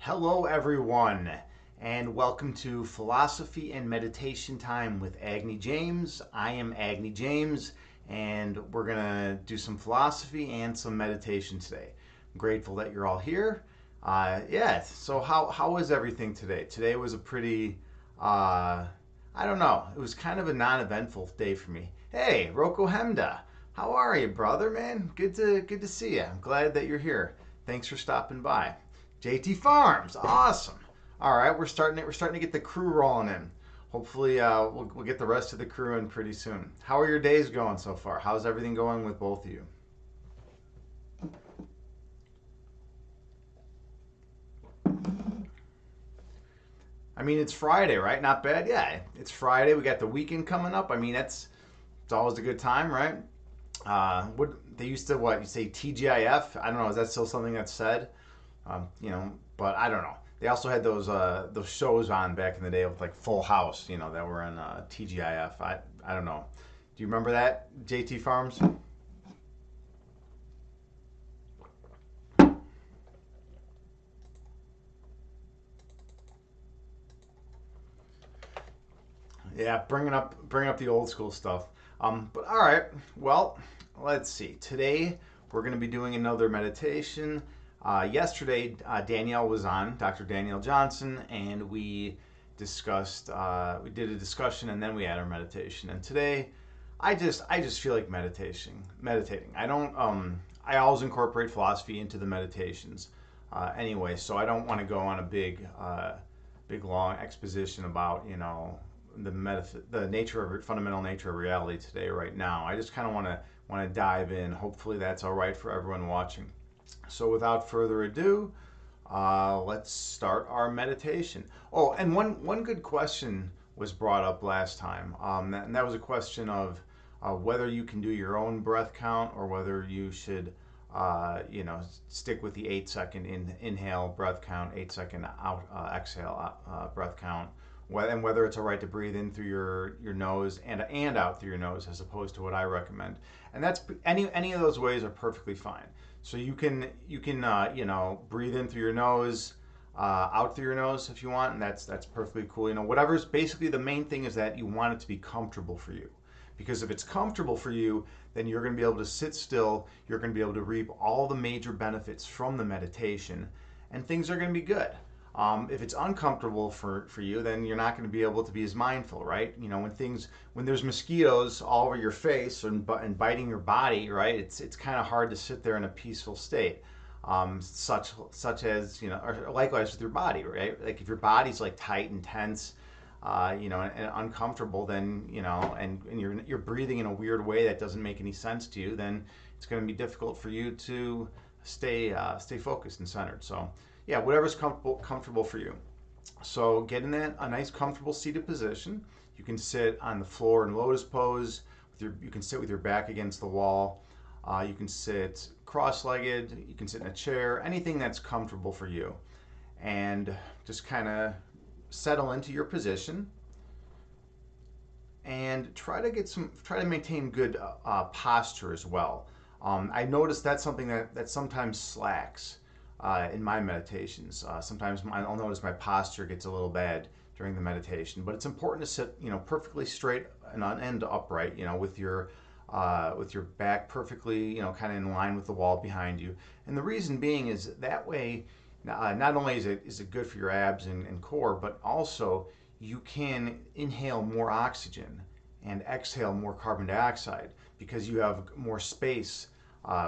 Hello, everyone, and welcome to Philosophy and Meditation Time with Agni James. I am Agni James, and we're going to do some philosophy and some meditation today. I'm grateful that you're all here. So how was everything today? Today was a pretty, I don't know, it was kind of a non-eventful day for me. Hey, Roko Hemda, how are you, brother, man? Good to see you. I'm glad that you're here. Thanks for stopping by. JT Farms, awesome. All right, we're starting to get the crew rolling in. Hopefully, we'll get the rest of the crew in pretty soon. How are your days going so far? How's everything going with both of you? I mean, it's Friday, right? Not bad. Yeah, it's Friday. We got the weekend coming up. I mean, it's always a good time, right? What they used to what you say TGIF? I don't know. Is that still something that's said? But I don't know. They also had those shows on back in the day with like Full House, that were on TGIF. I don't know. Do you remember that, JT Farms? Yeah, bringing up the old school stuff. But all right, well, let's see. Today we're going to be doing another meditation. Yesterday, Danielle was on, Dr. Danielle Johnson, and we did a discussion, and then we had our meditation. And today, I just feel like meditating. I always incorporate philosophy into the meditations, anyway. So I don't want to go on a big long exposition about the fundamental nature of reality today, right now. I just kind of want to dive in. Hopefully, that's all right for everyone watching. So without further ado, let's start our meditation. Oh, and one good question was brought up last time, and that was a question of whether you can do your own breath count or whether you should, stick with the 8-second inhale breath count, 8-second out exhale breath count, and whether it's all right to breathe in through your nose and out through your nose as opposed to what I recommend. And that's any of those ways are perfectly fine. So you can breathe in through your nose, out through your nose if you want, and that's perfectly cool. Whatever's basically the main thing is that you want it to be comfortable for you, because if it's comfortable for you, then you're going to be able to sit still. You're going to be able to reap all the major benefits from the meditation, and things are going to be good. If it's uncomfortable for you, then you're not going to be able to be as mindful, right? When there's mosquitoes all over your face and biting your body, right? It's kind of hard to sit there in a peaceful state. Such as or likewise with your body, right? Like if your body's like tight and tense, and uncomfortable, then and you're breathing in a weird way that doesn't make any sense to you, then it's going to be difficult for you to stay focused and centered. So yeah, whatever's comfortable for you. So get in a nice comfortable seated position. You can sit on the floor in lotus pose. You can sit with your back against the wall. You can sit cross-legged. You can sit in a chair. Anything that's comfortable for you, and just kind of settle into your position and try to maintain good posture as well. I noticed that's something that sometimes slacks in my meditations. Sometimes I'll notice my posture gets a little bad during the meditation, but it's important to sit, perfectly straight and upright, with your back perfectly, kind of in line with the wall behind you. And the reason being is that way, not only is it good for your abs and core, but also you can inhale more oxygen and exhale more carbon dioxide because you have more space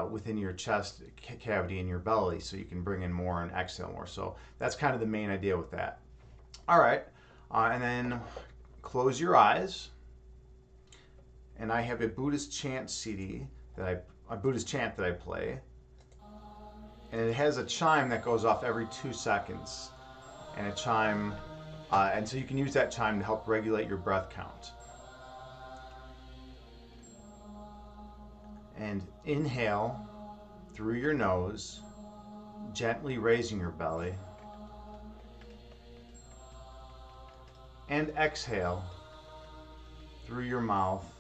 within your chest cavity and your belly, so you can bring in more and exhale more. So that's kind of the main idea with that. All right, and then close your eyes. And I have a Buddhist chant CD a Buddhist chant that I play, and it has a chime that goes off every 2 seconds, and and so you can use that chime to help regulate your breath count. And inhale through your nose, gently raising your belly, and exhale through your mouth,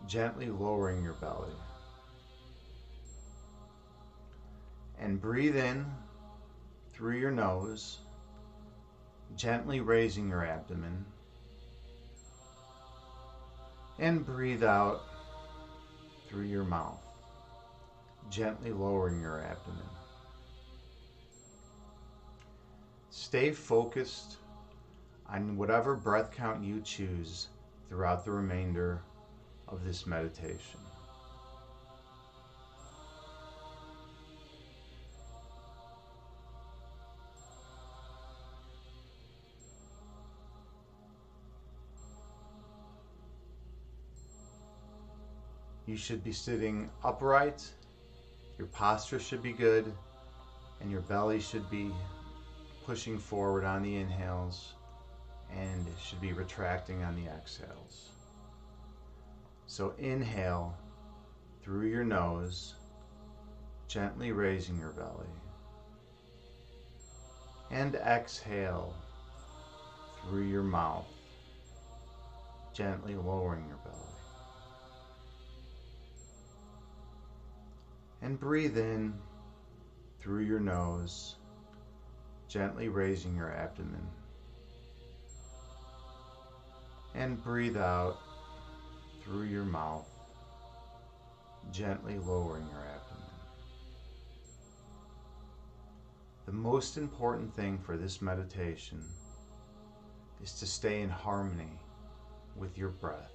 gently lowering your belly. And breathe in through your nose, gently raising your abdomen, and breathe out through your mouth, gently lowering your abdomen. Stay focused on whatever breath count you choose throughout the remainder of this meditation. You should be sitting upright, your posture should be good, and your belly should be pushing forward on the inhales and it should be retracting on the exhales. So inhale through your nose, gently raising your belly. And exhale through your mouth, gently lowering your belly. And breathe in through your nose, gently raising your abdomen. And breathe out through your mouth, gently lowering your abdomen. The most important thing for this meditation is to stay in harmony with your breath.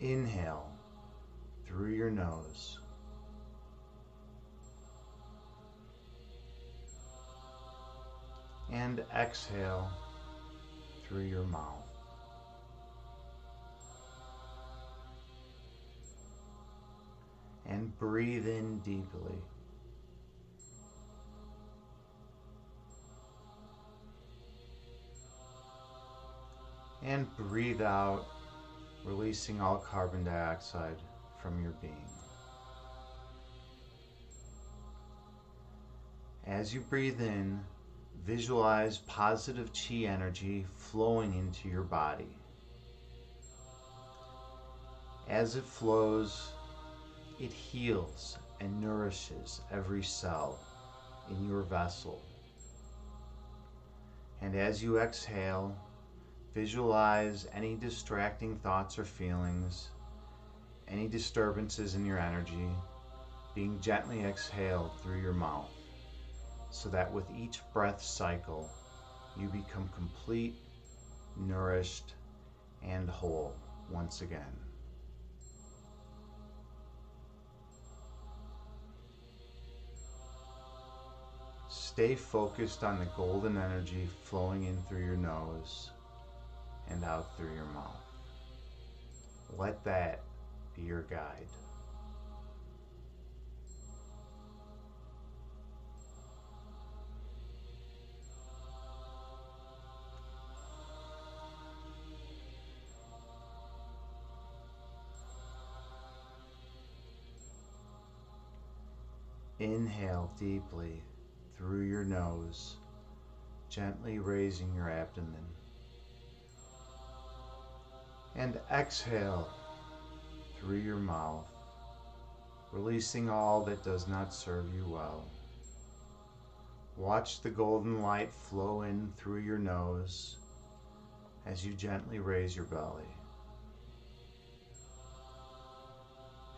Inhale through your nose. And exhale through your mouth. And breathe in deeply. And breathe out, releasing all carbon dioxide from your being. As you breathe in, visualize positive chi energy flowing into your body. As it flows, it heals and nourishes every cell in your vessel. And as you exhale, visualize any distracting thoughts or feelings, any disturbances in your energy being gently exhaled through your mouth, so that with each breath cycle, you become complete, nourished, and whole once again. Stay focused on the golden energy flowing in through your nose and out through your mouth. Let that be your guide. Inhale deeply through your nose, gently raising your abdomen. And exhale through your mouth, releasing all that does not serve you well. Watch the golden light flow in through your nose as you gently raise your belly.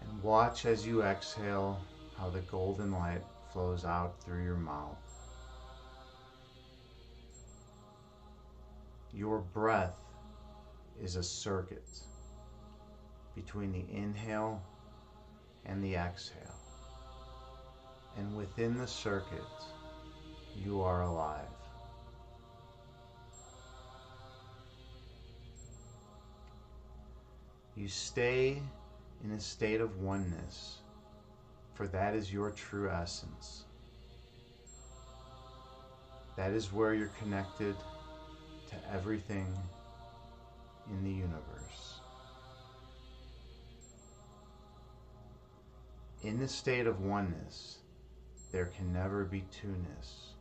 And watch as you exhale how the golden light flows out through your mouth. Your breath is a circuit between the inhale and the exhale. And within the circuit, you are alive. You stay in a state of oneness, for that is your true essence. That is where you're connected to everything in the universe. In the state of oneness, there can never be two-ness.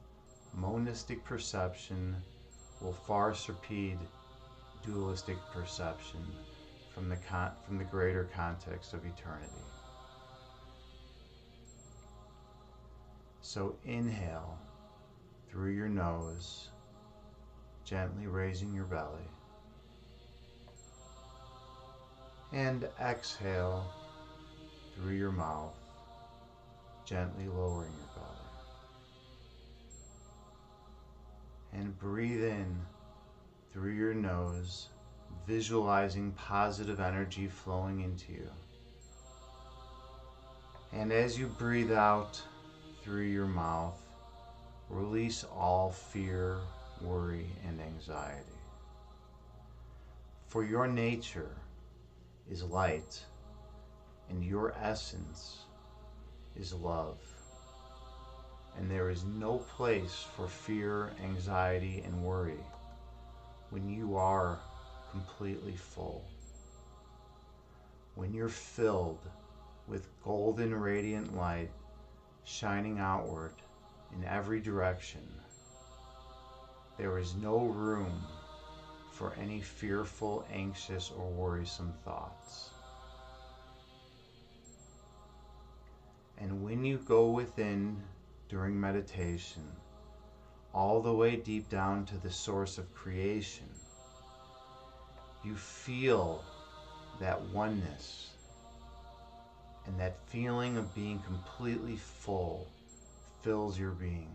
Monistic perception will far surpass dualistic perception from the greater context of eternity. So inhale through your nose, gently raising your belly, and exhale through your mouth, gently lowering your belly. And breathe in through your nose, visualizing positive energy flowing into you. And as you breathe out through your mouth, release all fear, worry, and anxiety. For your nature is light, and your essence is love. And there is no place for fear, anxiety, and worry when you are completely full. When you're filled with golden radiant light shining outward in every direction, there is no room for any fearful, anxious, or worrisome thoughts. And when you go within during meditation, all the way deep down to the source of creation, you feel that oneness and that feeling of being completely full fills your being.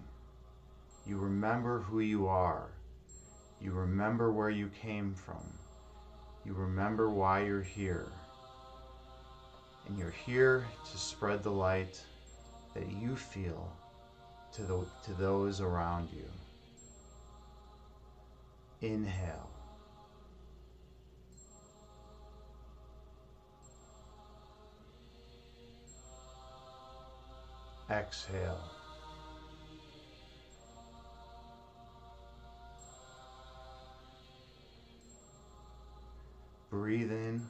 You remember who you are. You remember where you came from. You remember why you're here. And you're here to spread the light that you feel to those around you. Inhale. Exhale. Breathe in.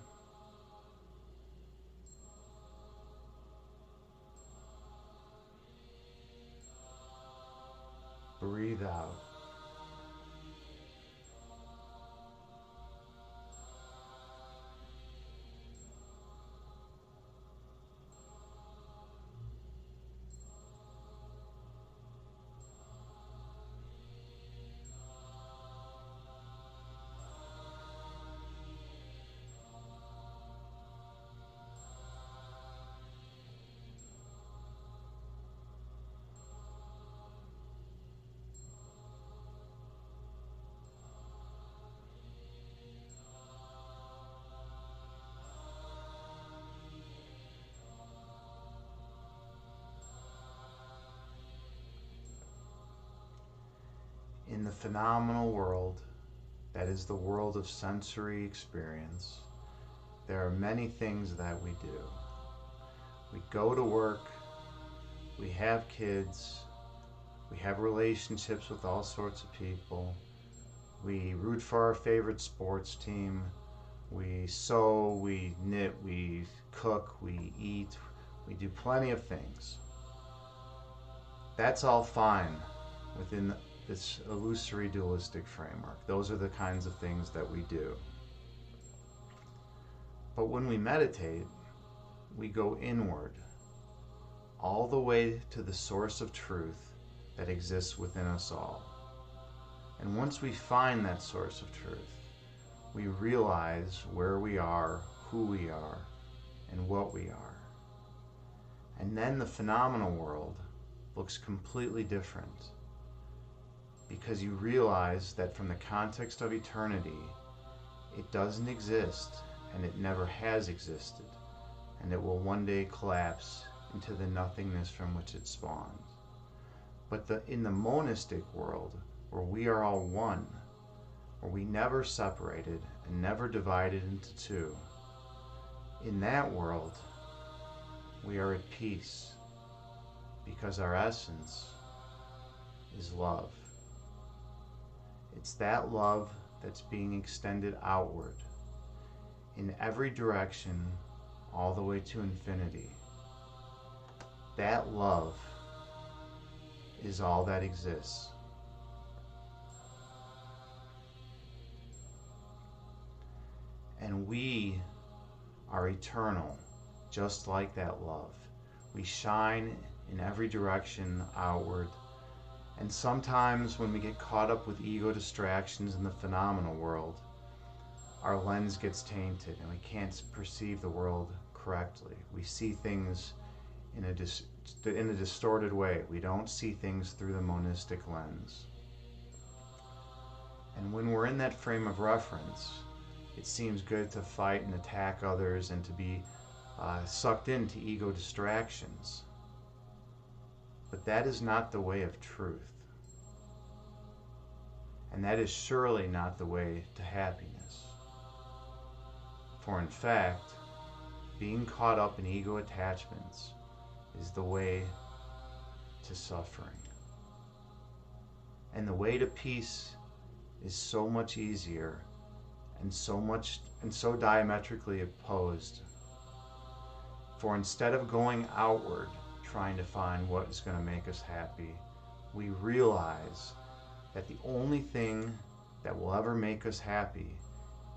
Breathe out. In the phenomenal world that is the world of sensory experience, there are many things that we do. We go to work, we have kids, we have relationships with all sorts of people, we root for our favorite sports team, we sew, we knit, we cook, we eat, we do plenty of things. That's all fine within this illusory dualistic framework. Those are the kinds of things that we do. But when we meditate, we go inward, all the way to the source of truth that exists within us all. And once we find that source of truth, we realize where we are, who we are, and what we are. And then the phenomenal world looks completely different, because you realize that from the context of eternity, it doesn't exist, and it never has existed, and it will one day collapse into the nothingness from which it spawned. But in the monistic world, where we are all one, where we never separated and never divided into two, in that world, we are at peace, because our essence is love. It's that love that's being extended outward in every direction, all the way to infinity. That love is all that exists. And we are eternal, just like that love. We shine in every direction outward. And sometimes when we get caught up with ego distractions in the phenomenal world, our lens gets tainted and we can't perceive the world correctly. We see things in a distorted way. We don't see things through the monistic lens. And when we're in that frame of reference, it seems good to fight and attack others and to be sucked into ego distractions. But that is not the way of truth. And that is surely not the way to happiness. For in fact, being caught up in ego attachments is the way to suffering. And the way to peace is so much easier and so diametrically opposed. For instead of going outward trying to find what is going to make us happy, we realize that the only thing that will ever make us happy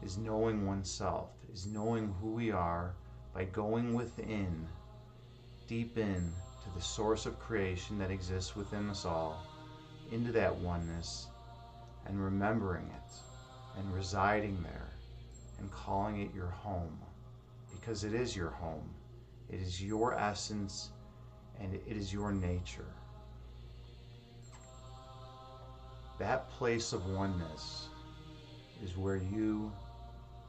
is knowing oneself, is knowing who we are by going within, deep in to the source of creation that exists within us all, into that oneness, and remembering it, and residing there, and calling it your home, because it is your home. It is your essence, and it is your nature. That place of oneness is where you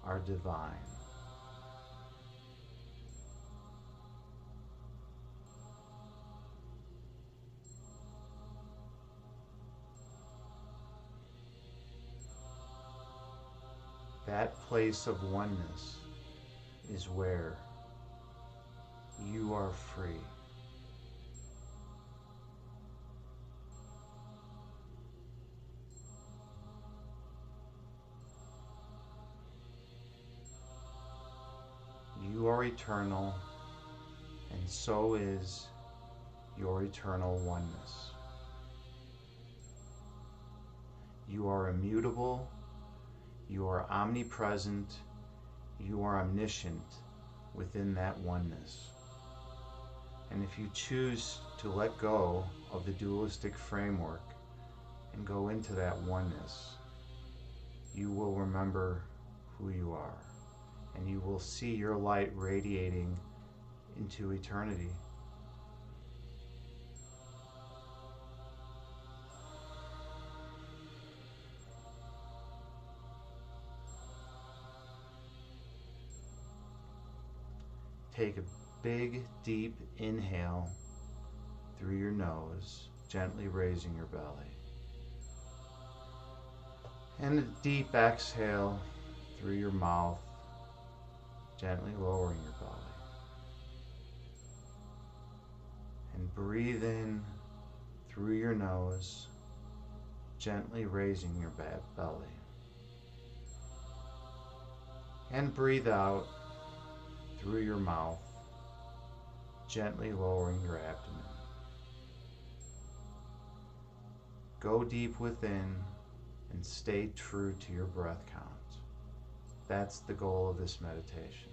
are divine. That place of oneness is where you are free. You are eternal, and so is your eternal oneness. You are immutable, you are omnipresent, you are omniscient within that oneness. And if you choose to let go of the dualistic framework and go into that oneness, you will remember who you are. And you will see your light radiating into eternity. Take a big, deep inhale through your nose, gently raising your belly. And a deep exhale through your mouth, gently lowering your belly. And breathe in through your nose, gently raising your belly. And breathe out through your mouth, gently lowering your abdomen. Go deep within and stay true to your breath count. That's the goal of this meditation.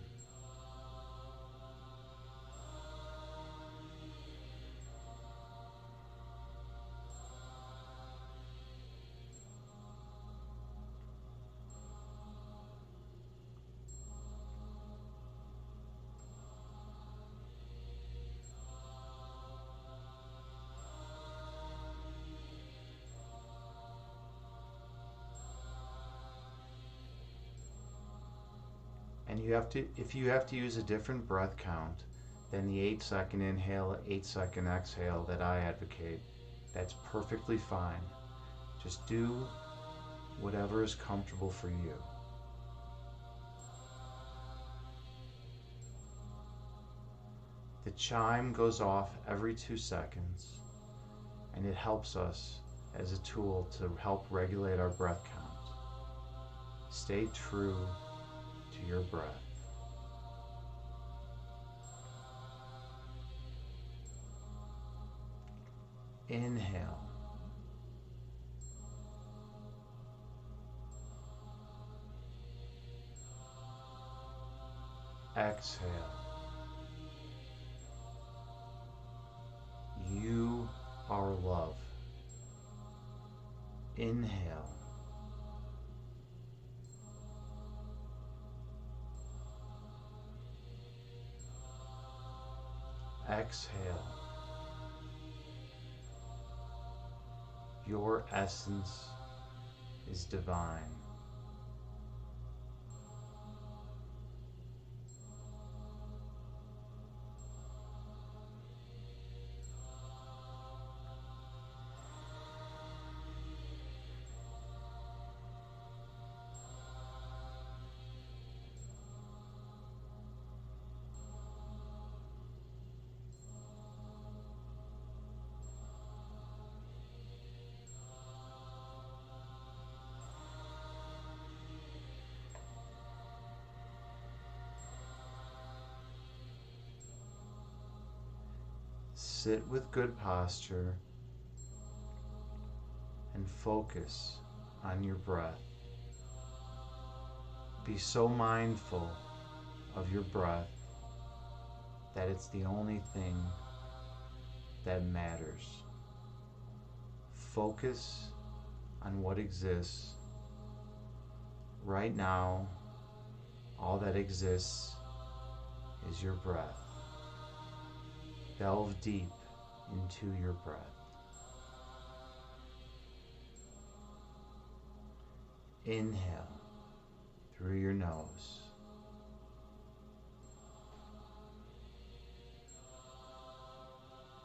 And if you have to use a different breath count than the 8-second inhale, 8-second exhale that I advocate, that's perfectly fine. Just do whatever is comfortable for you. The chime goes off every 2 seconds, and it helps us as a tool to help regulate our breath count. Stay true to your breath. Inhale. Exhale. You are love. Inhale. Exhale. Your essence is divine. Sit with good posture and focus on your breath. Be so mindful of your breath that it's the only thing that matters. Focus on what exists. Right now, all that exists is your breath. Delve deep into your breath. Inhale through your nose.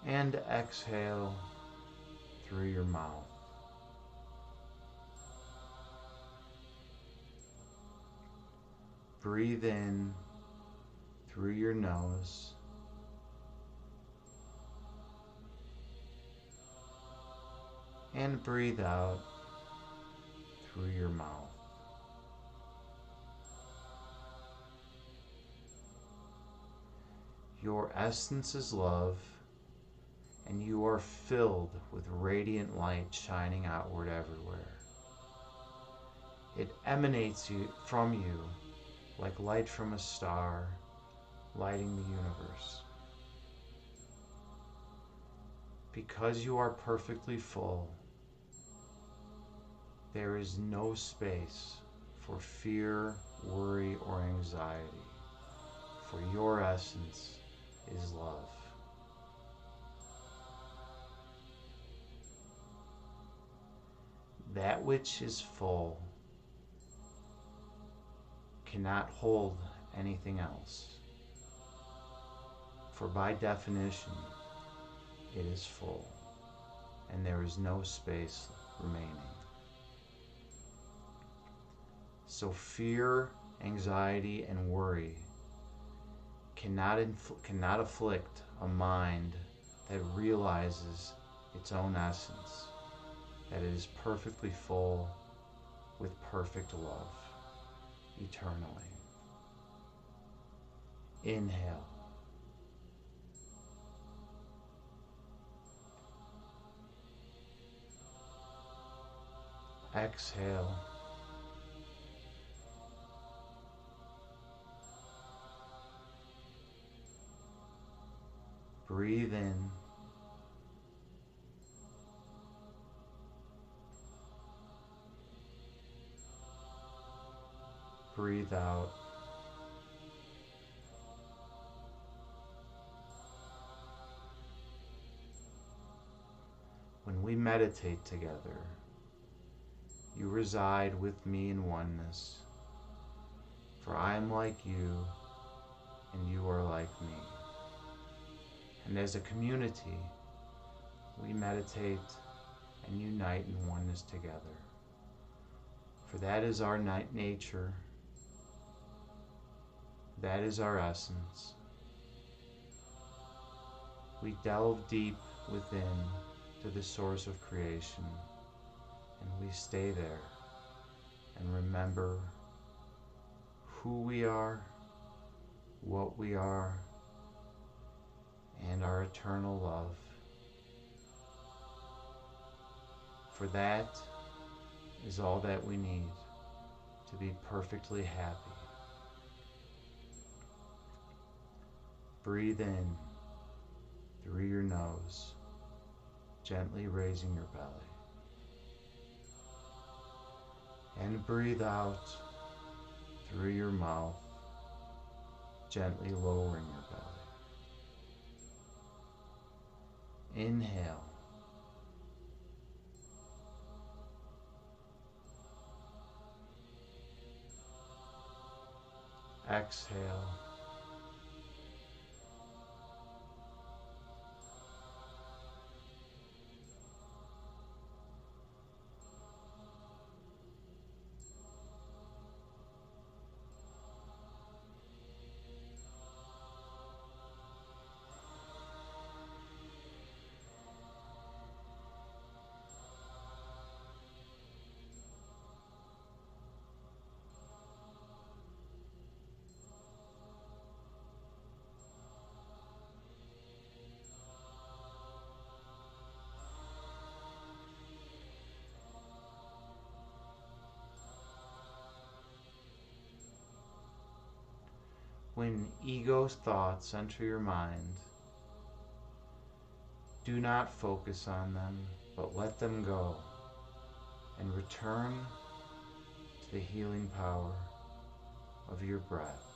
And exhale through your mouth. Breathe in through your nose. And breathe out through your mouth. Your essence is love, and you are filled with radiant light shining outward everywhere. It emanates from you like light from a star, lighting the universe. Because you are perfectly full, there is no space for fear, worry, or anxiety, for your essence is love. That which is full cannot hold anything else, for by definition, it is full, and there is no space remaining. So fear, anxiety, and worry cannot afflict a mind that realizes its own essence, that it is perfectly full with perfect love, eternally. Inhale. Exhale. Breathe in. Breathe out. When we meditate together, you reside with me in oneness, for I am like you, and you are like me. And as a community, we meditate and unite in oneness together. For that is our nature, that is our essence. We delve deep within to the source of creation, And we stay there and remember who we are, what we are, and our eternal love. For that is all that we need to be perfectly happy. Breathe in through your nose, gently raising your belly. And breathe out through your mouth, gently lowering your belly. Inhale. Exhale. When ego's thoughts enter your mind, do not focus on them, but let them go and return to the healing power of your breath.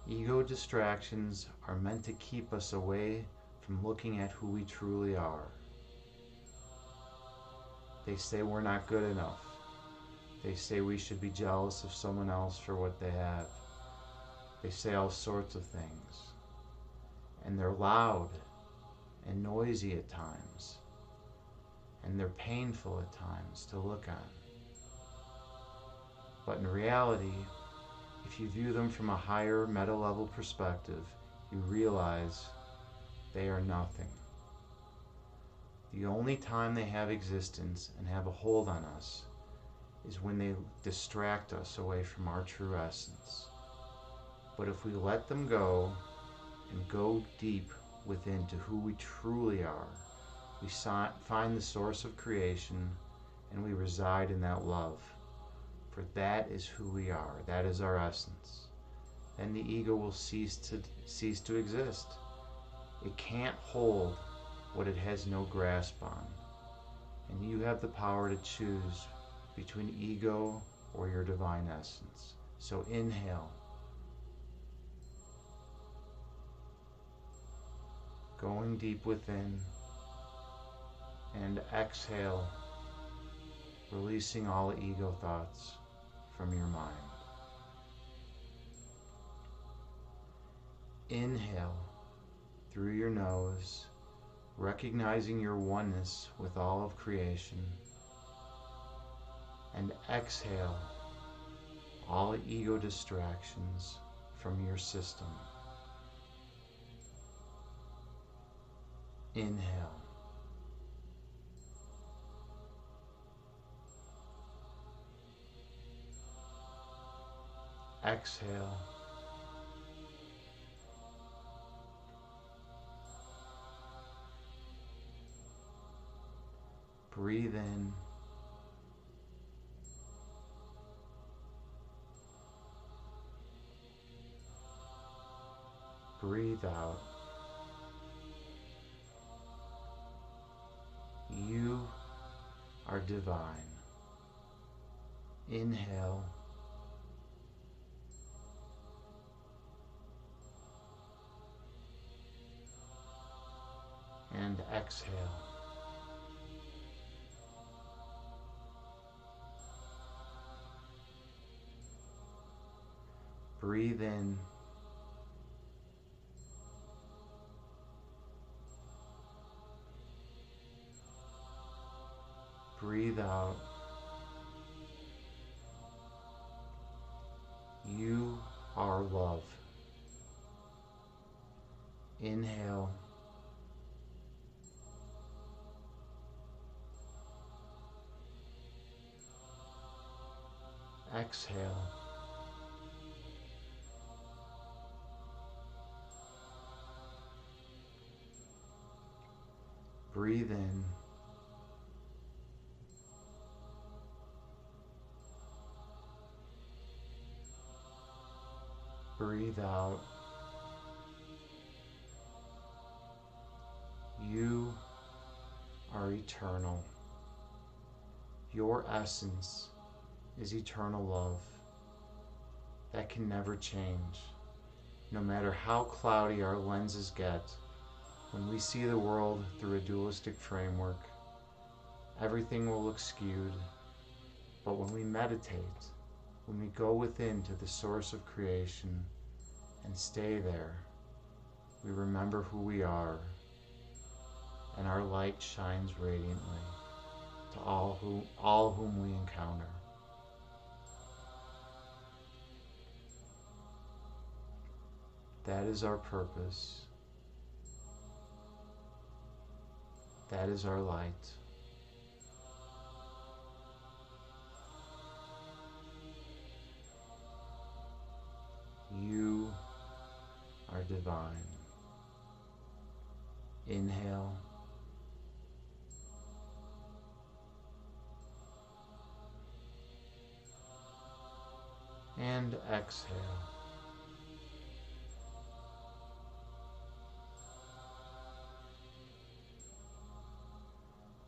Ego distractions are meant to keep us away from looking at who we truly are. They say we're not good enough. They say we should be jealous of someone else for what they have. They say all sorts of things. And they're loud and noisy at times. And they're painful at times to look on. But in reality, if you view them from a higher meta-level perspective, you realize they are nothing. The only time they have existence and have a hold on us is when they distract us away from our true essence. But if we let them go and go deep within to who we truly are, we find the source of creation and we reside in that love. For that is who we are, that is our essence. Then the ego will cease to exist. It can't hold what it has no grasp on. And you have the power to choose between ego or your divine essence. So inhale. Going deep within. And exhale, releasing all ego thoughts from your mind. Inhale through your nose, recognizing your oneness with all of creation. And exhale all ego distractions from your system. Inhale. Exhale. Breathe in. Breathe out. You are divine. Inhale. And exhale. Breathe in. Breathe out. You are love. Inhale. exhale. Breathe in. Breathe out. You are eternal. Your essence is eternal love that can never change. No matter how cloudy our lenses get, when we see the world through a dualistic framework, everything will look skewed. But when we meditate, when we go within to the source of creation and stay there, we remember who we are, and our light shines radiantly to all whom we encounter. That is our purpose. That is our light. You are divine. Inhale. And exhale.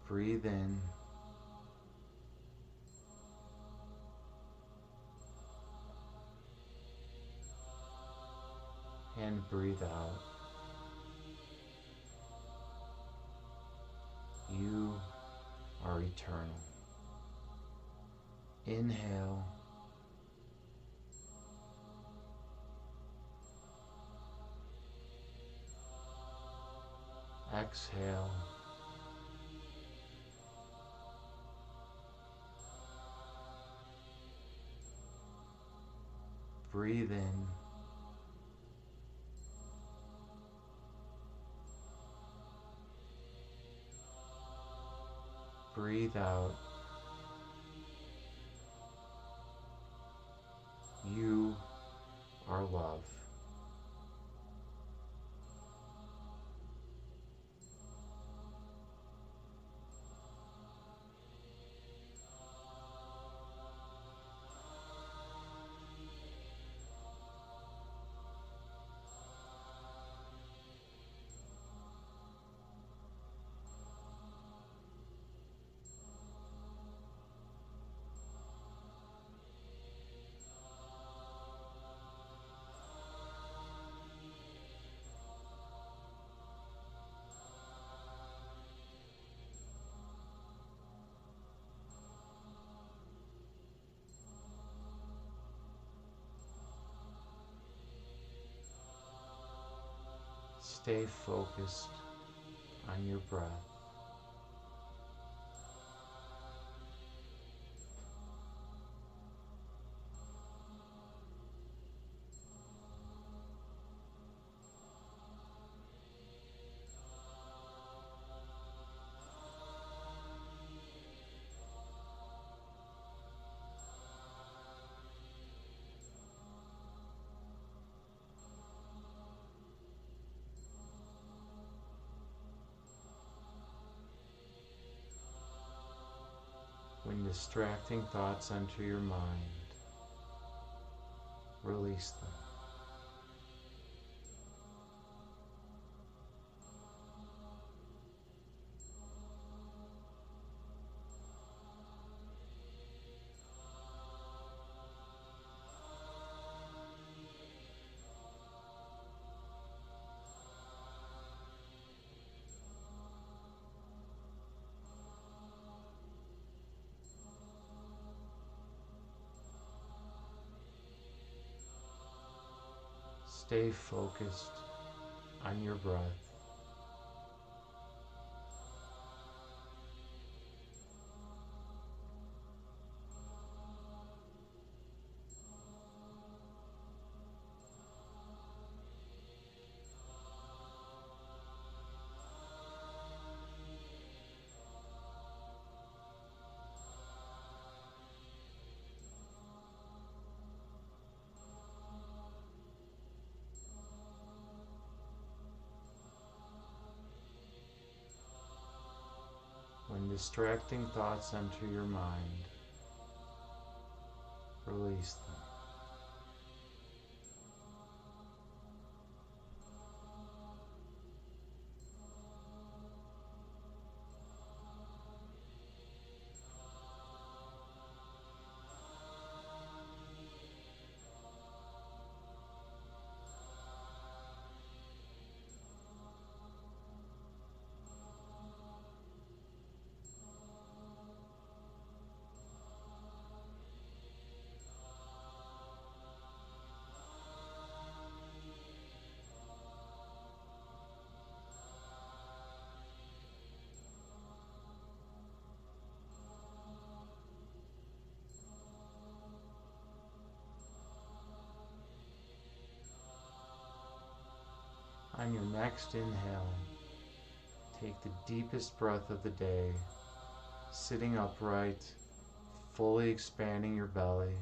Breathe in. And breathe out. You are eternal. Inhale. Exhale. Breathe in. Breathe out. You are love. Stay focused on your breath. When distracting thoughts enter your mind, release them. Stay focused on your breath. When distracting thoughts enter your mind, release them. On your next inhale, take the deepest breath of the day, sitting upright, fully expanding your belly,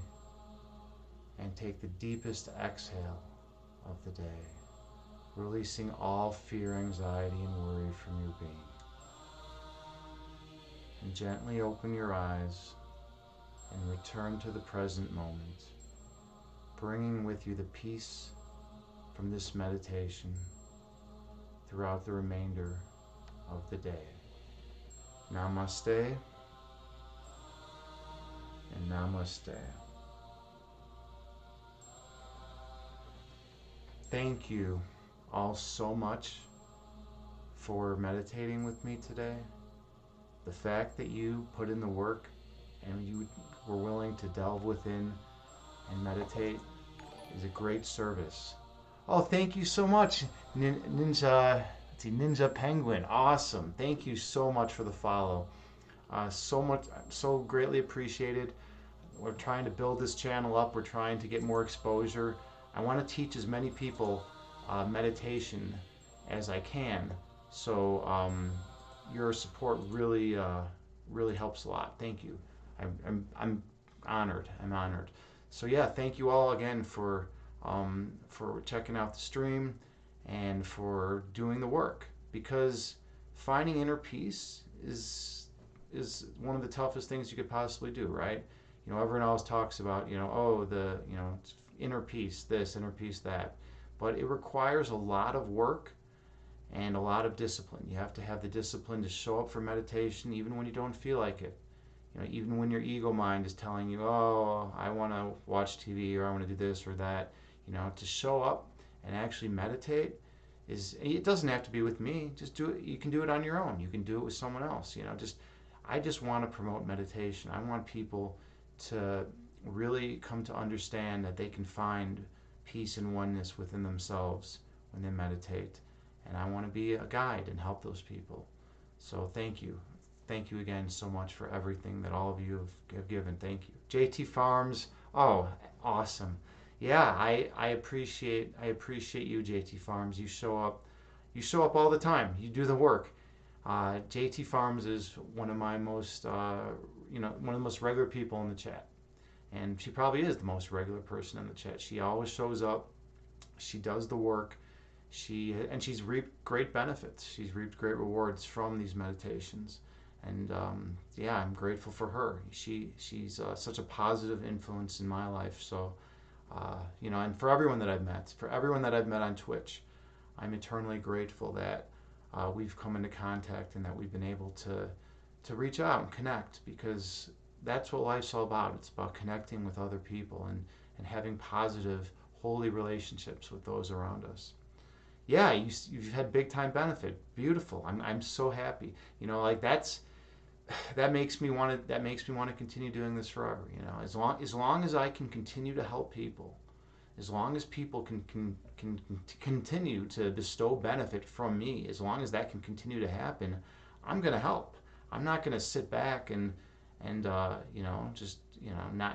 and take the deepest exhale of the day, releasing all fear, anxiety, and worry from your being. And gently open your eyes and return to the present moment, bringing with you the peace from this meditation throughout the remainder of the day. Namaste and namaste. Thank you all so much for meditating with me today. The fact that you put in the work and you were willing to delve within and meditate is a great service. Oh, thank you so much, Ninja Penguin. Awesome. Thank you so much for the follow. So greatly appreciated. We're trying to build this channel up. We're trying to get more exposure. I want to teach as many people meditation as I can. So your support really helps a lot. Thank you. I'm honored. I'm honored. So yeah, thank you all again for checking out the stream and for doing the work, because finding inner peace is one of the toughest things you could possibly do, right? You know, everyone always talks about, inner peace this, inner peace that, but it requires a lot of work and a lot of discipline. You have to have the discipline to show up for meditation even when you don't feel like it. You know, even when your ego mind is telling you, oh, I want to watch TV, or I want to do this or that. You know, to show up and actually meditate it doesn't have to be with me. Just do it. You can do it on your own. You can do it with someone else. You know, I just want to promote meditation. I want people to really come to understand that they can find peace and oneness within themselves when they meditate. And I want to be a guide and help those people. So thank you. Thank you again so much for everything that all of you have given. Thank you. JT Farms, oh, awesome. Yeah, I appreciate you, JT Farms. You show up all the time. You do the work. JT Farms is one of my most one of the most regular people in the chat, and she probably is the most regular person in the chat. She always shows up. She does the work. She's reaped great benefits. She's reaped great rewards from these meditations, and I'm grateful for her. She's such a positive influence in my life. So. And for everyone that I've met on Twitch, I'm eternally grateful that we've come into contact and that we've been able to reach out and connect, because that's what life's all about. It's about connecting with other people and having positive, holy relationships with those around us. Yeah, you've had big time benefit. Beautiful. I'm so happy. You know, like that makes me want to continue doing this forever. You know, as long as I can continue to help people, as long as people can continue to bestow benefit from me, as long as that can continue to happen, I'm going to help. I'm not going to sit back and not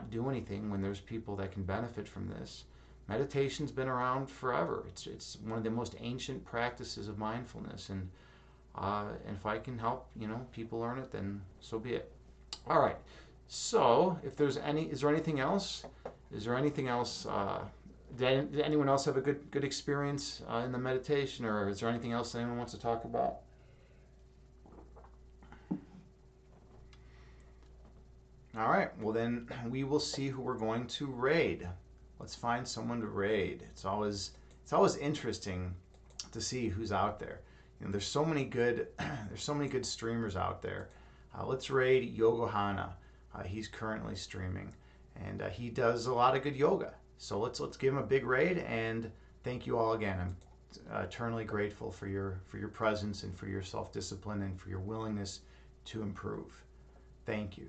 do anything when there's people that can benefit from this. Meditation's been around forever. It's one of the most ancient practices of mindfulness, and if I can help, people learn it, then so be it. All right. So, is there anything else? Is there anything else? Did anyone else have a good experience in the meditation, or is there anything else anyone wants to talk about? All right, well then we will see who we're going to raid. Let's find someone to raid. It's always interesting to see who's out there. You know, there's so many good there's so many good streamers out there. Let's raid Yogohana. He's currently streaming, and he does a lot of good yoga. So let's give him a big raid, and thank you all again. I'm eternally grateful for your presence and for your self discipline and for your willingness to improve. Thank you.